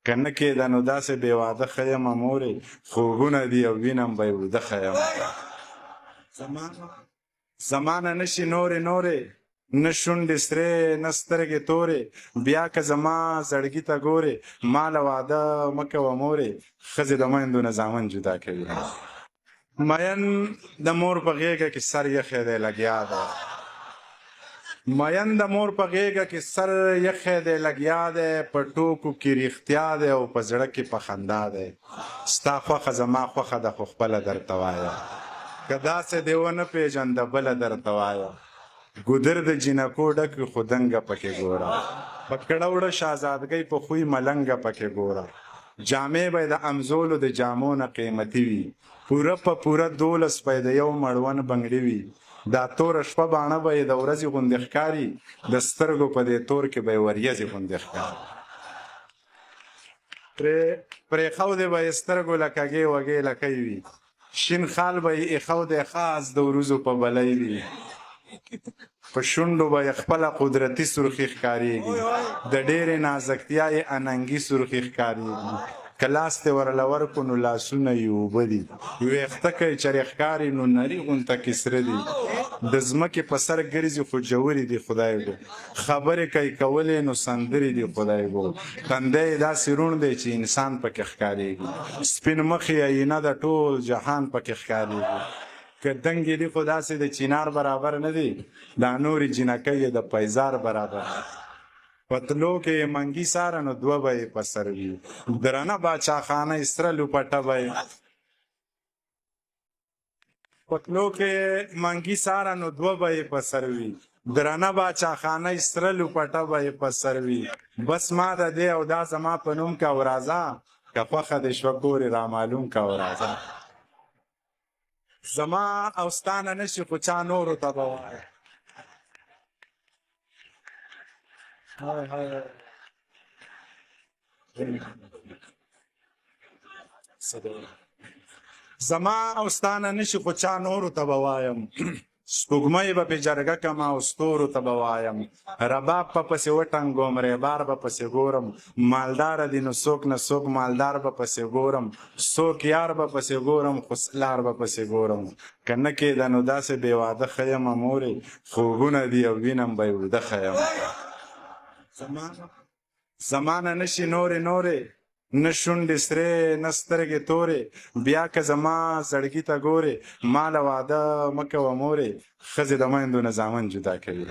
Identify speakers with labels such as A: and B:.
A: که نه کېده نو داسې بې واده ښه یمه مورې خوبونه دي او وینم به یې وده ښه یمه زمانه نشي نورې نه شونډې سرې نه سترګې تورې بیا که زما زړګي ته ګورې ما له واده مه کوه مورې ښځې د میندو نه زامن جدا کوي مین د مور په غېږه کې سر یخی دی لګیا دی مین د مور په غېږه کې سر یخی دی لګیا دی په ټوکو کې رښتیا دی او په زړه کې په خندا دی ستا خوښه زما خوښه ده خو خپله درته وایه که داسې دې ونه پېژنده بله درته وایه ګودر د جینکو ډک خو دنګه پکې ګوره په کړه وړه شهزادګۍ په خوی ملنګه پکې ګوره جامې به د امزولو د جامو نه قیمتي وي پوره په پوره 12 به د یو مړون بنګړي وي دا توره شپه باڼه به یې د ورځې غوندې ښکاري د سترګو په دې تور کې به یې وریځې غوندې ښکاري پرېښودې به یې سترګو لکږې وږې لکۍ وي شین خال به یې ایښودی خاص د وروځو په بلۍ وي په شونډو به یې خپله قدرتي سرخي ښکارېږي د ډېرې نازکتیا یې اننګي سرخي ښکارېږي که لاس دې ورله ورکړو نو لاسونه یې اوبه دي ویښته که یې چرې ښکاري نو نري غونته کې سره دي د ځمکې په سر ګرځي خو جوړې دي خدای ګو خبرې که یې کولې نو سندرې دي خدای ګو تندی یې داسې روڼ دی چې انسان پکې ښکارېږي سپین مخ یې آینه د ټول جهان پکې ښکارېږي که دنګې دي خو داسې د چینار برابر نه دي دا نورې جینکۍ یې د پیزار برابر پتلو کې یې منګي ساره نو دوه به یې په سر وي درنه باچاخانه یې سره لوپټه به یې پتلو کې یې منګي ساره نو دوه به یې په سر وي درنه باچاخانه یې سره لوپټه به یې په سر وي بس ما د دې او دا زما په نوم که او راځه که خوښه دې شوه کورې رامعلوم که او راځه زما او ستانه نشي خو چا نورو ته به وایه زما او ستانه نشي خو چا نورو ته به وایم سپوږمۍ به پې جرګه کمه او ستورو ته به وایم رباب به پسې وټنګوم ریبار به پسې ګورم مالداره دي نو څوک نه څوک مالدار به پسې ګورم څوک یار به پسې ګورم خو لار به پسې ګورم که نه کېده نو داسې بې واده ښه یمه مورې خوبونه دي او وینم به یې وده ښه یم زمانه نشي نورې نه شونډې سرې نه سترګې تورې بیا که زما زړګي ته ګورې ما له واده مه کوه مورې ښځې د میندو نه زامن جدا کوي